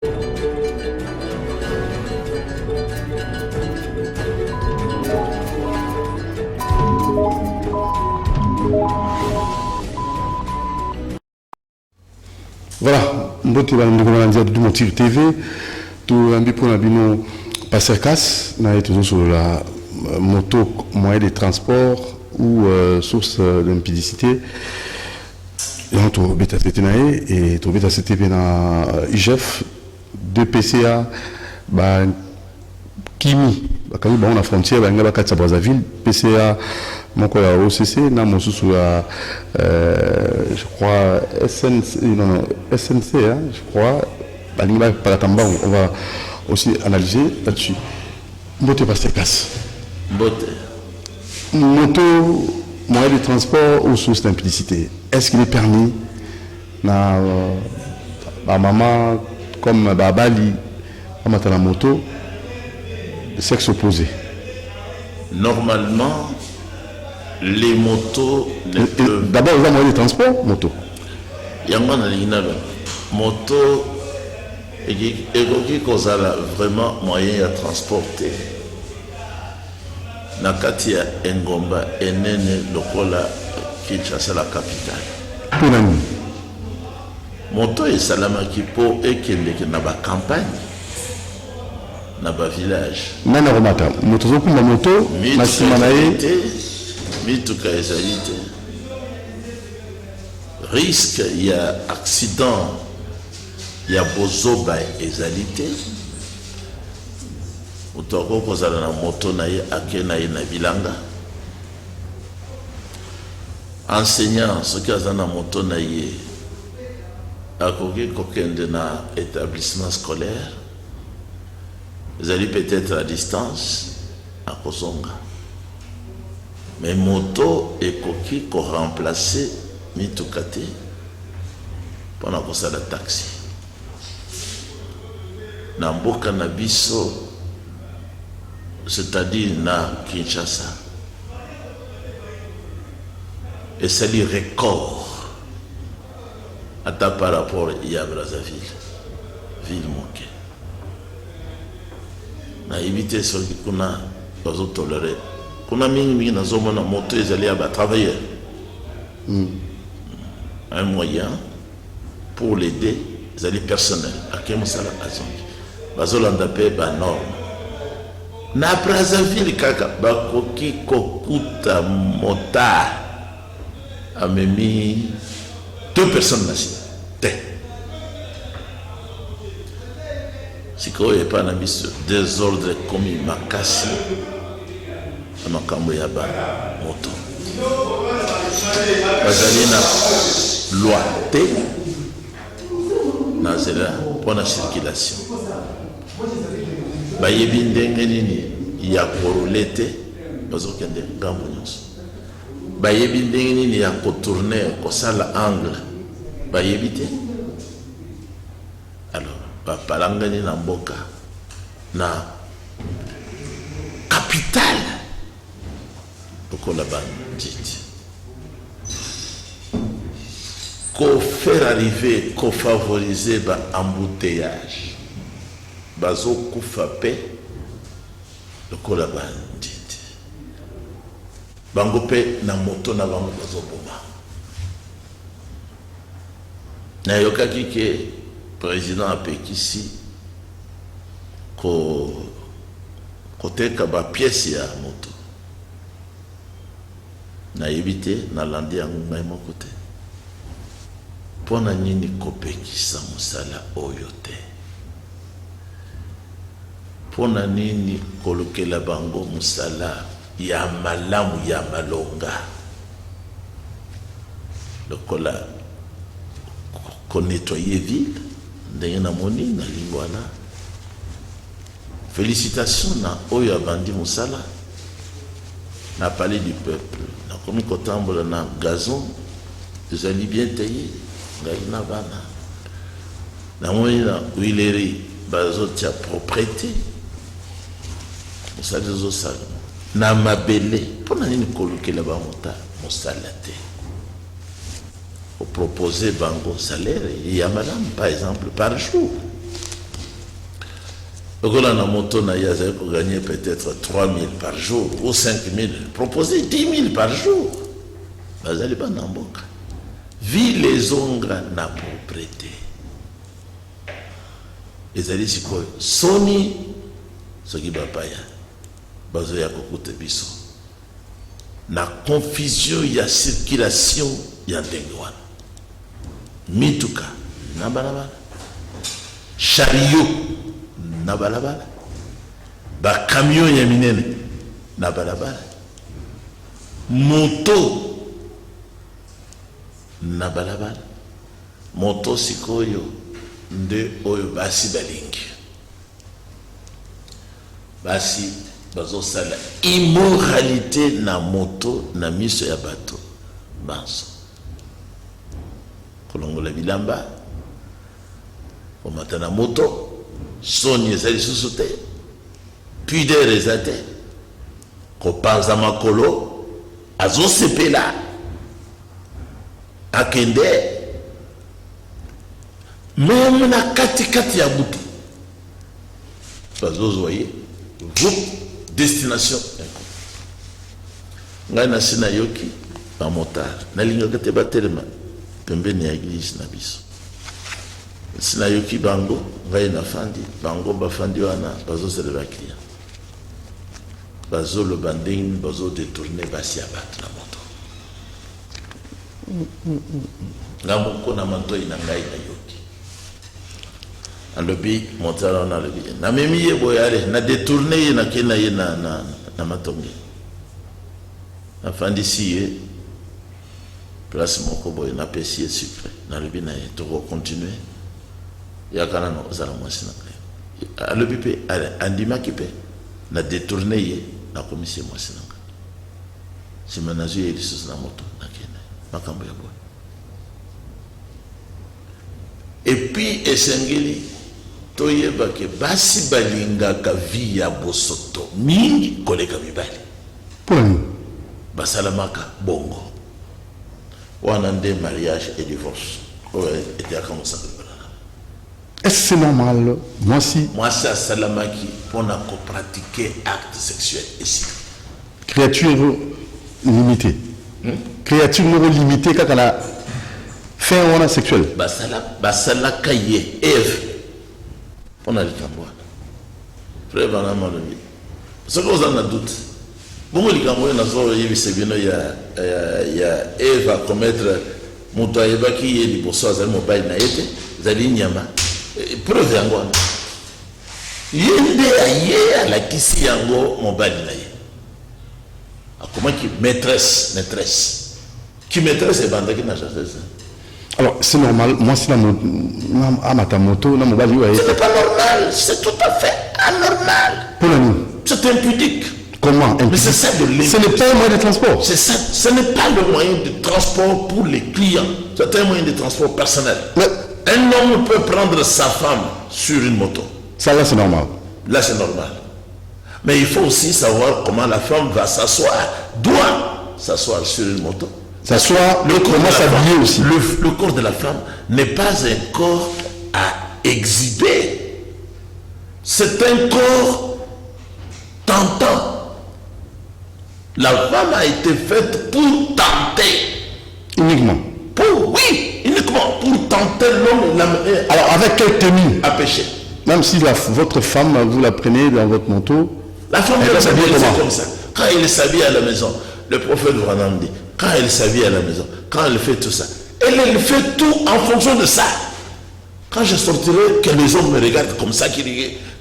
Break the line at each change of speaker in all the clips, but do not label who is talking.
Voilà, mbote ba ndeko na ndia du Montiri TV, tout un pour nabino passer casse, na été sur la moto moyen de transport ou source d'impudicité. Et on trouve bêta CTNAE et trouve bêta CTP na IGF, 2 PCA, ba Kimi, bakami ba on la frontière, ba ngaba katsa Brazzaville, PCA moko ya OCC na mosusu ya je crois SNC non SNC hein, je crois balinga palatamba on va aussi analyser là-dessus. Mbote passer casse.
Mbote.
Moto moyen de transport ou source d'impudicité. Est-ce qu'il est permis na maman comme babali amata la moto sexe opposé?
Normalement, les motos ne peuvent...
D'abord, ils ont moyen de transport, moto.
Il y a moto et qui cause vraiment moyen de transporter. Nakati ya Engomba enene lokola Kinshasa la capitale.
Pour l'année.
Moto et salamaki po ekendeke na ba campagne. Na ba village.
Nana remata. Moto zoku na moto.
Masimanae. Mituka ezalite. Risque, il y a accident, il y a bozoba ezalite. Utoko kozala na moto na ye ake na ye na bilanga. Enseignant, ce qui a na moto na ye akoki kokende na établissement scolaire. Ezali peut-être à distance à Kozonga. Mais moto ekoki ko remplacer mitukate pendant que ça la taxi. Na mboka na biso, c'est-à-dire na Kinshasa. Et c'est le record à ta par rapport à Brazzaville, ville moke. Na éviter ce qu'on a pas toléré. Qu'on a mis dans une moto et aller à travailler. Un moyen pour l'aider, les alliés personnels. À quel sala azongi. Bazolanda pe ba norme. Na Brazzaville kaka bakoki kokuta mota amemi 2 personnes nasi. Si quoi est pas un désordre commis makasi. Makambo ya ba moto bazali na loi te na zela pour la circulation bayebi ndenge nini ya korolete bazokende ngambo nyonso bayebi ndenge nini ya kotourner kosala angle bayebi te. Alors bapalangani na mboka na capitale pour la bandite. Qu'on faire arriver, qu'on favoriser l'embouteillage. Bazo koufape, pour la bandite. Bangope na moto na bango bazo boma. Na yokaki ke président apekisi ko koteka ba pièce ya moto. Na éviter na landi yango ngai moko te mpona nini kopekisa mosala oyo te mpona nini kolukela bango mosala ya malamu ya malonga lokola konettoyer ville ndenge namoni na lingwana. Félicitations na oyo abandi mosala na palais du peuple. Comme kotambola na gazon, vous allez bien tailler, gaïna bana. Na moina huilerie, bazotia propriété. Ça des osal. Na mabele, pour nani koluke la bamota, mosalate. Au proposer bango salaire, il y a madame, par exemple, par jour. Donc là, la moto, on a gagné peut-être 3 000 par jour ou 5 000. Proposez 10 000 par jour. Vous allez pas dans le cas. Vu les ongles na propriété. Les alliés, c'est quoi? Sony, ce qui va pas y aller. Bazo ya kokote biso. Na confusion, il y a circulation, il y a denguan. Mituka, na balabala. Chariot, na balabala. Ba camion ya minene, na balabala. Moto, na balabala. Moto sikoyo, nde oyo basi balingi. Basi, bazo sala. Immoralité na moto, na miso ya bato. Banso. Kolongola bilamba. Komata na moto. Soni ezali susu te. Pudeur eza te. Kopanza makolo. Azo sepela. Akende. Même na kati ya butu. Bazo zoye. Destination. Ngai na sina yoki ba motard. Na linga kate batelema. Pembeni ya église na biso. Sina yoki bango, ngai na fandi, bango ba fandi wana bazo sele ba client. Bazo le banding, bazo détourner basi abat na moto. Ngambo ko na manto ina ngai na yoki. Alobi montara na lobi na memi ye boyale na détourner ye na kena ye na matongi na fandi siye place moko boy na pesi sucre na lobi na ye to continuer ya kana no zala mwasi na alobi pe andima kipe na détourner ye na commission mwasi na simanazu ye lisus na moto na kena makambo ya boy et puis esengeli toyeba ke basi balingaka vi ya bosoto mingi koleka mibali basalamaka bongo wana nde mariage et divorce
est-ce que c'est normal? Moi
ça salamaki pour pratiquer acte sexuel ici.
Créature limitée. Créature non limitée quand elle a fait un acte sexuel.
Basalaka ye Eve. On a le cambo. Frère Banama le dit. Ce que vous en avez doute. Bon, le cambo, il y a Eve à commettre Moutaïba qui est du bourgeois, il mobile naïte, Zali Nyama. Preuve yango. Yende aye la kisi yango mobile naïte. Comment qui maîtresse. Qui maîtresse et bande qui n'a jamais fait ça.
Alors, c'est normal. Moi, si à ma moto, ce
n'est pas normal. C'est tout à fait anormal.
Pour nous.
C'est impudique.
Comment?
Mais c'est ça de l'impudique.
Ce n'est pas un moyen de transport.
C'est ça. Ce n'est pas le moyen de transport pour les clients. C'est un moyen de transport personnel. Mais un homme peut prendre sa femme sur une moto.
Ça, là, c'est normal.
Là, c'est normal. Mais il faut aussi savoir comment la femme va s'asseoir. Doit s'asseoir sur une moto.
S'asseoir, comment s'habiller aussi.
Le corps de la femme n'est pas un corps à exhiber. C'est un corps tentant. La femme a été faite pour tenter.
Uniquement.
Uniquement pour tenter l'homme.
Alors, avec quelle tenue?
À pécher.
Même si votre femme, vous la prenez dans votre moto,
la femme elle s'habille comme ça. Quand elle s'habille à la maison, le prophète Branham dit, quand elle s'habille à la maison, quand elle fait tout ça, elle fait tout en fonction de ça. Quand je sortirai, que les hommes me regardent comme ça,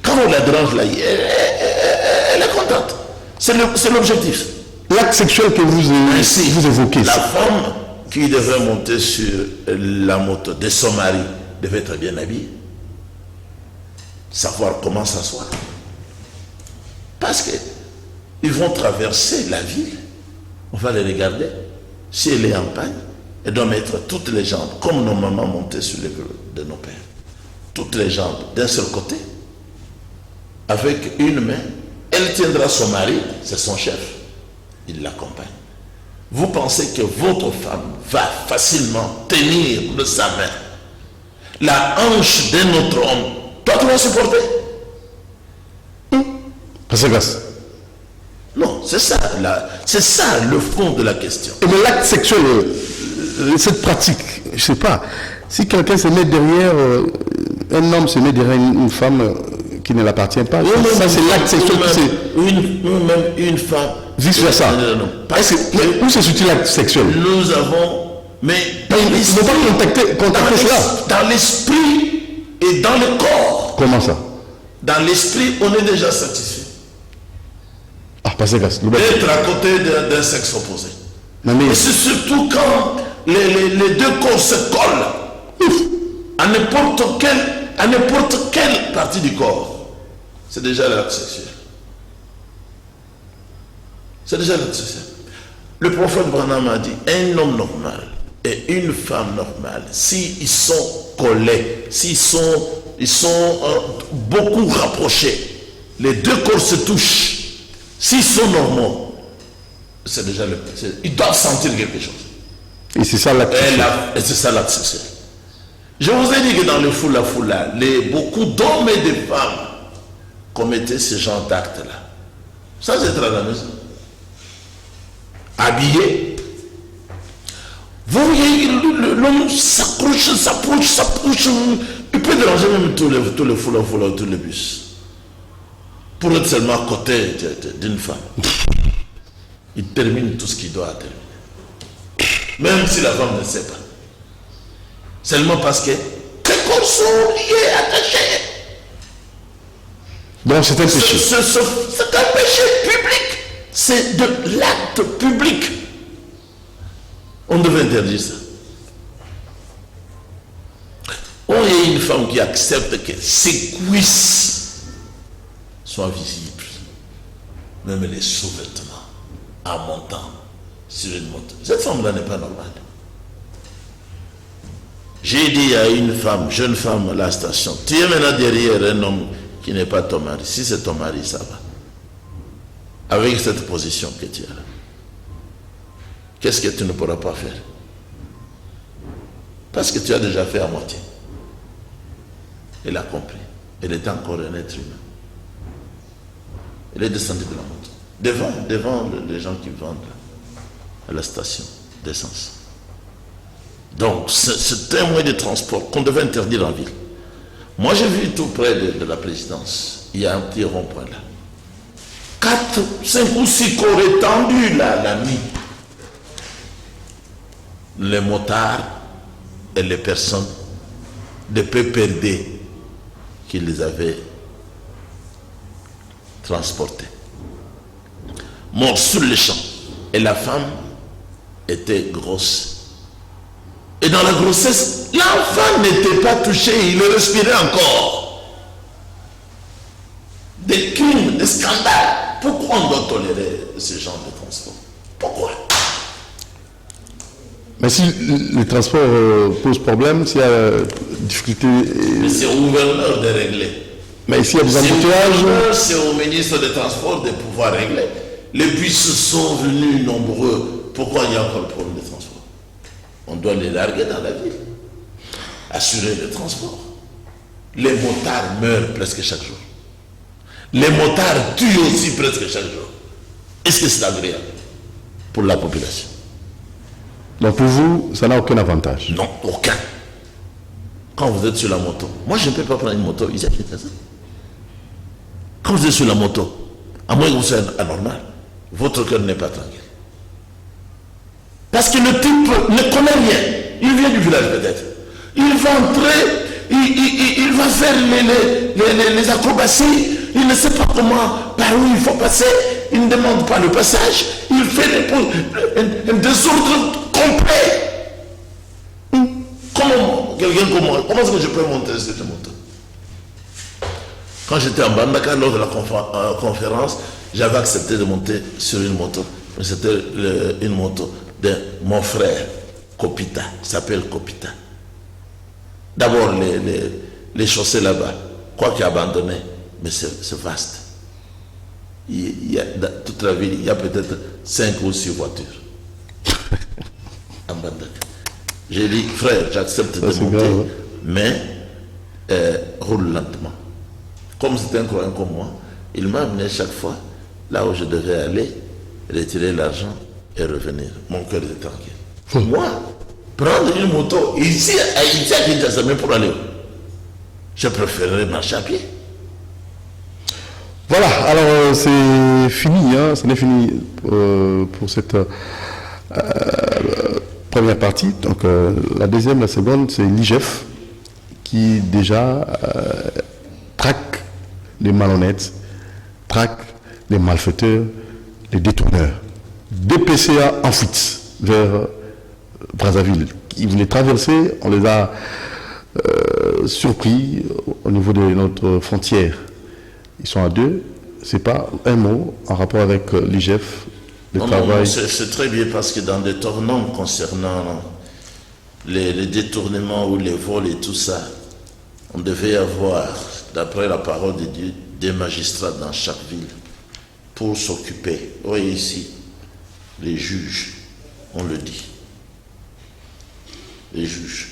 quand on la dérange là, elle est contente. C'est l'objectif.
L'acte sexuel que vous évoquez.
La femme qui devrait monter sur la moto de son mari devait être bien habillée. Savoir comment s'asseoir. Parce qu'ils vont traverser la ville. On va les regarder. Si elle est en panne, elle doit mettre toutes les jambes, comme nos mamans montaient sur les vélos de nos pères. Toutes les jambes d'un seul côté. Avec une main, elle tiendra son mari, c'est son chef. Il l'accompagne. Vous pensez que votre femme va facilement tenir de sa main la hanche d'un autre homme? Toi, tu vas supporter.
Pasteur Gas.
Non, c'est ça le fond de la question.
Mais l'acte sexuel, cette pratique, je ne sais pas, si quelqu'un se met derrière, un homme se met derrière une femme qui ne l'appartient pas, ça c'est l'acte sexuel qui c'est.
Même une femme.
Vice versa.
Non.
Où se situe l'acte sexuel?
Nous avons. Mais
il ne faut pas contacter cela.
Dans l'esprit et dans le corps.
Comment ça?
Dans l'esprit, on est déjà satisfait.
Ah, Pasteur Gas.
D'être à côté d'un sexe opposé.
Mais
et c'est surtout quand les deux corps se collent à n'importe quelle partie du corps. C'est déjà l'acte sexuel. C'est déjà l'acte sexuel. Le prophète Branham a dit, un homme normal et une femme normale, s'ils sont collés, s'ils sont beaucoup rapprochés, les deux corps se touchent, s'ils sont normaux, c'est déjà ils doivent sentir quelque chose.
Et c'est ça l'acte sexuel.
Et c'est ça l'acte sexuel. Je vous ai dit que dans le foula, beaucoup d'hommes et de femmes commettaient ce genre d'actes-là. Sans être à la maison. Habillé. Vous voyez, l'homme s'approche. Il peut déranger même tous les foula, tous les bus. Pour être seulement à côté d'une femme. Il termine tout ce qu'il doit terminer. Même si la femme ne sait pas. Seulement parce que les corps sont liés, attachés.
Donc c'est un péché.
C'est un péché public. C'est de l'acte public. On devait interdire ça. Il y a une femme qui accepte que ses cuisses soient visibles. Même les sous-vêtements en montant sur une moto. Cette femme-là n'est pas normale. J'ai dit à une femme, jeune femme à la station, tu es maintenant derrière un homme qui n'est pas ton mari. Si c'est ton mari, ça va. Avec cette position que tu as là. Qu'est-ce que tu ne pourras pas faire? Parce que tu as déjà fait à moitié. Elle a compris. Elle était encore un être humain. Elle est descendue de la moto. Devant les gens qui vendent à la station d'essence. Donc, c'est un moyen de transport qu'on devait interdire en ville. Moi, j'ai vu tout près de la présidence. Il y a un petit rond-point là. 4, 5 ou 6 corps étendus là, la nuit. Les motards et les personnes de peu perdus qui les avaient transportés. Morts sur le champ. Et la femme était grosse. Et dans la grossesse, l'enfant n'était pas touché, il respirait encore. Des crimes, des scandales. Pourquoi on doit tolérer ce genre de transport? Pourquoi?
Mais si le transport pose problème, s'il y a difficulté...
Mais c'est au gouverneur de régler.
Mais s'il y a des embouteillages...
C'est au ministre des Transports de pouvoir régler. Les bus sont venus nombreux. Pourquoi il y a encore le problème de transport? On doit les larguer dans la ville. Assurer le transport. Les motards meurent presque chaque jour. Les motards tuent aussi presque chaque jour. Est-ce que c'est agréable pour la population?
Donc pour vous, ça n'a aucun avantage?
Non, aucun. Quand vous êtes sur la moto, moi je ne peux pas prendre une moto, ils achètent ça. Quand vous êtes sur la moto, à moins que vous soyez anormal, votre cœur n'est pas tranquille. Parce que le type ne connaît rien. Il vient du village peut-être. Il va entrer, il va faire les acrobaties, il ne sait pas comment, par où il faut passer, il ne demande pas le passage, il fait un désordre complet. Comment quelqu'un comme moi, comment est-ce que je peux monter sur cette moto? Quand j'étais en Bandaka, lors de la conférence, j'avais accepté de monter sur une moto. C'était une moto de mon frère, Kopita, il s'appelle Kopita. D'abord, les chaussées là-bas, quoi qu'il a abandonné, mais c'est vaste. Il y a, dans toute la ville, il y a peut-être 5 ou 6 voitures. En Bandaka. J'ai dit, frère, j'accepte de monter,
grave,
mais roule lentement. Comme c'était un croyant comme moi, Il m'a amené chaque fois là où je devais aller, retirer l'argent et revenir. Mon cœur était tranquille. Moi, prendre une moto ici à Kinshasa, même pour aller où? Je préférerais marcher à pied.
Voilà, alors c'est fini, hein, ce n'est fini pour cette première partie. Donc la deuxième, la seconde, c'est l'IGF qui déjà traque les malhonnêtes, traque les malfaiteurs, les détourneurs. Deux PCA en fuite vers Brazzaville. Ils voulaient traverser, on les a surpris au niveau de notre frontière. Ils sont à deux. C'est pas un mot en rapport avec l'IGF, le travail.
C'est très bien parce que dans des tournants concernant les détournements ou les vols et tout ça, on devait avoir, d'après la parole de Dieu, des magistrats dans chaque ville pour s'occuper. Oui, ici, les juges, on le dit. Les juges.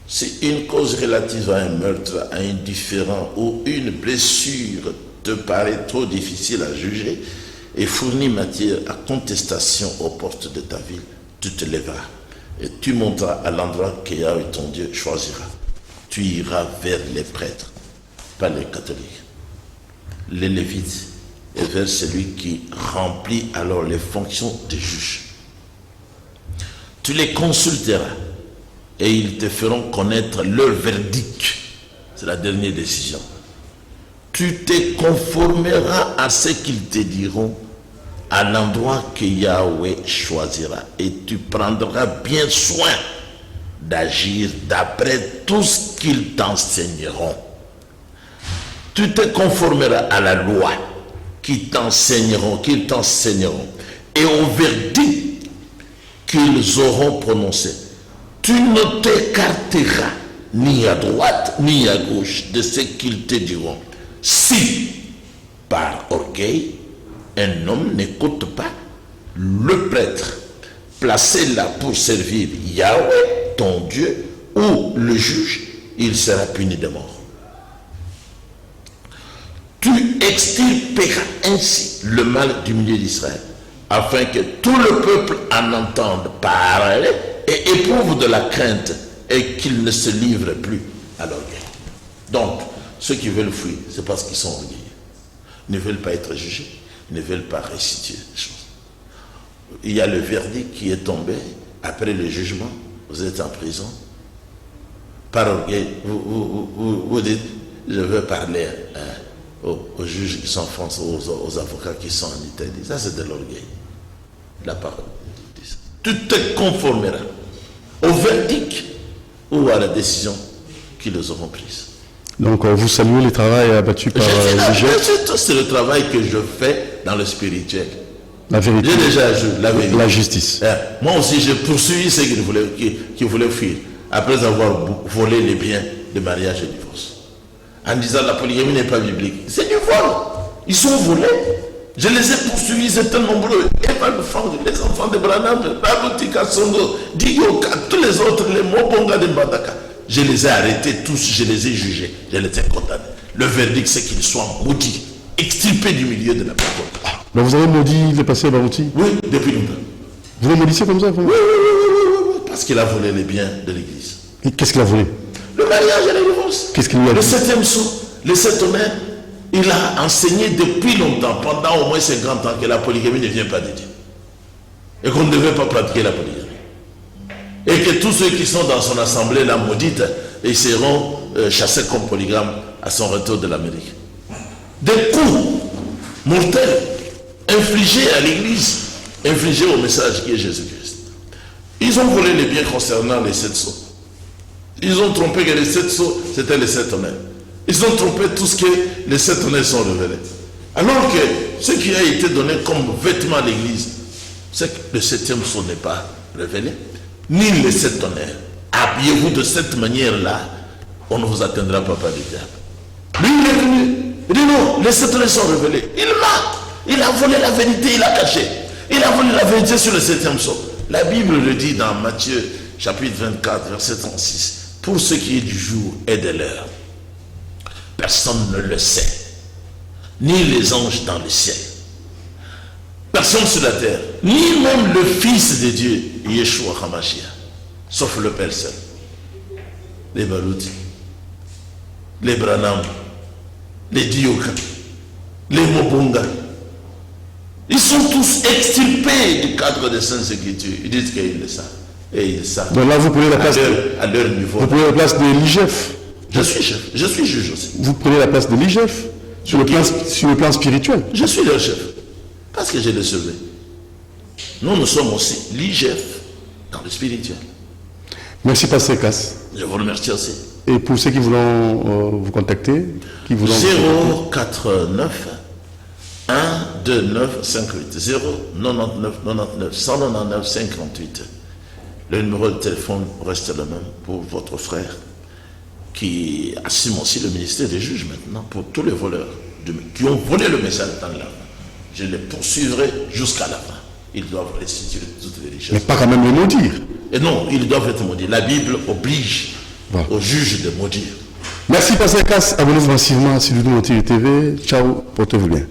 Si une cause relative à un meurtre, à un différend ou une blessure te paraît trop difficile à juger et fournit matière à contestation aux portes de ta ville, tu te lèveras et tu monteras à l'endroit que Yahweh ton Dieu choisira. Tu iras vers les prêtres, pas les catholiques, les lévites, et vers celui qui remplit alors les fonctions de juge. Tu les consulteras et ils te feront connaître leur verdict. C'est la dernière décision. Tu te conformeras à ce qu'ils te diront à l'endroit que Yahweh choisira et tu prendras bien soin d'agir d'après tout ce qu'ils t'enseigneront. Tu te conformeras à la loi qu'ils t'enseigneront et au verdict qu'ils auront prononcé. Tu ne t'écarteras ni à droite ni à gauche de ce qu'ils te diront. Si, par orgueil, un homme n'écoute pas le prêtre placé là pour servir Yahweh, ton Dieu, ou le juge, il sera puni de mort. Tu extirperas ainsi le mal du milieu d'Israël, afin que tout le peuple en entende parler et éprouve de la crainte et qu'il ne se livre plus à l'orgueil. Donc, ceux qui veulent fuir, c'est parce qu'ils sont orgueilleux. Ils ne veulent pas être jugés, ils ne veulent pas restituer les choses. Il y a le verdict qui est tombé après le jugement. Vous êtes en prison. Par orgueil, vous dites, je veux parler aux juges qui sont en France, aux avocats qui sont en Italie. Ça, c'est de l'orgueil. La parole. Tu te conformeras au verdict ou à la décision qu'ils auront prise.
Donc vous saluez le travail abattu par l'IGF.
C'est le travail que je fais dans le spirituel.
La vérité.
J'ai déjà joué la vérité.
La justice.
Moi aussi, j'ai poursuivi ceux qui voulaient fuir après avoir volé les biens de mariage et divorce. En disant la polygamie n'est pas biblique. C'est du vol. Ils sont volés. Je les ai poursuivis, ils étaient nombreux. Les enfants de Branham, Rabotika Songo, Digoka, tous les autres, les Mobonga de Mbadaka. Je les ai arrêtés tous, je les ai jugés, je les ai condamnés. Le verdict, c'est qu'ils soient maudits, extirpés du milieu de la personne.
Donc vous avez maudit le pasteur Barouti?
Oui, depuis longtemps.
Vous le maudissez comme ça?
Oui, parce qu'il a volé les biens de l'église.
Et qu'est-ce qu'il a volé?
Le mariage et la divorce.
Qu'est-ce qu'il lui a dit?
Le 7e sceau, le 7 honneur, il a enseigné depuis longtemps, pendant au moins 50 ans, que la polygamie ne vient pas de Dieu. Et qu'on ne devait pas pratiquer la polygamie. Et que tous ceux qui sont dans son assemblée, la maudite, ils seront chassés comme polygames à son retour de l'Amérique. Des coups mortels infligés à l'église, infligés au message qui est Jésus-Christ. Ils ont volé les biens concernant les 7 sceaux. Ils ont trompé que les 7 sceaux, c'était les 7 honneurs. Ils ont trompé tout ce que les 7 honneurs sont révélés. Alors que ce qui a été donné comme vêtement à l'église, c'est que le 7e sceau n'est pas révélé, ni les 7 honneurs. Habillez-vous de cette manière-là, on ne vous atteindra pas par le diable. Lui, il est venu. Il dit non, les 7 honneurs sont révélés. Il ment. Il a volé la vérité, il a caché. Il a volé la vérité sur le 7e sceau. La Bible le dit dans Matthieu, chapitre 24, verset 36. Pour ce qui est du jour et de l'heure, personne ne le sait. ni les anges dans le ciel. Personne sur la terre, ni même le Fils de Dieu, Yeshua HaMashiach, sauf le Père seul. Les Balouti, les Branham, les Dioka, les Mobunga, ils sont tous extirpés du cadre des Saintes Écritures. Ils disent qu'ils le savent. Et ils le savent.
Donc là, vous prenez la place,
à leur niveau.
vous prenez la place de l'IGF.
Je suis chef, je suis juge aussi.
Vous prenez la place de l'IGF sur le plan spirituel.
Je suis leur chef, parce que je l'ai sauvé. Nous sommes aussi l'IGF dans le spirituel.
Merci, Pasteur Casse.
Je vous remercie aussi.
Et pour ceux qui voulons vous contacter, qui voulons
049 129 58 099 99 199 58. Le numéro de téléphone reste le même pour votre frère qui assume aussi le ministère des juges maintenant pour tous les voleurs qui ont volé le message dans la main. Je les poursuivrai jusqu'à la fin. Ils doivent restituer toutes les richesses.
mais pas quand même les maudire.
Et non, ils doivent être maudits. La Bible oblige aux juges de maudire.
Merci, Pasteur Casse. Abonnez-vous massivement sur le TV. Ciao, portez-vous bien.